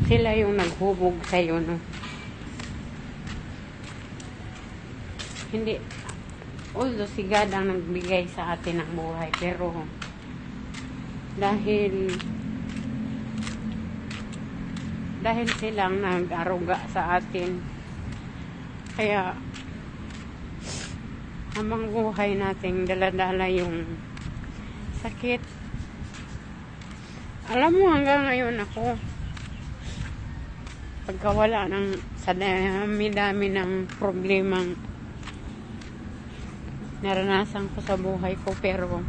Sila yung naghubog sa'yo, no? Hindi, although si God ang nagbigay sa atin ng buhay, pero dahil silang nag-aruga sa atin, kaya habang buhay nating daladala yung sakit. Alam mo, hanggang ngayon ako, pagkawala sa dami-dami ng problemang naranasan ko sa buhay ko, pero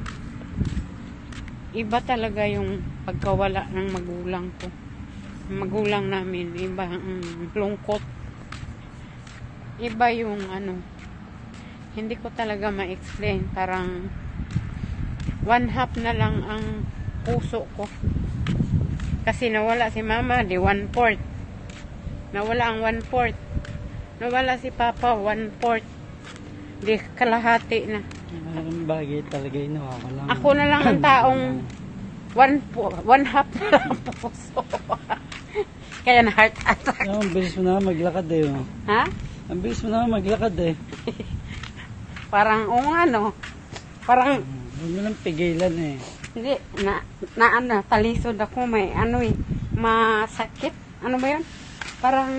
iba talaga yung pagkawala ng magulang ko. Magulang namin, iba ang lungkot. Iba yung hindi ko talaga ma-explain. Parang 1/2 na lang ang puso ko. Kasi nawala si mama, di 1/4. Nawala ang 1/4. Nawala si papa, 1/4. Di kalahati na. Ang bagay talaga yun, ako na lang ang taong 1/2 na lang ang puso. Kaya na heart attack. Ang bilis mo na maglakad eh. Ha? Ang bilis mo na maglakad eh. Parang, parang, Huwag mo lang pigilan eh. hindi, talisod ako, may masakit. Ano ba yun? Parang,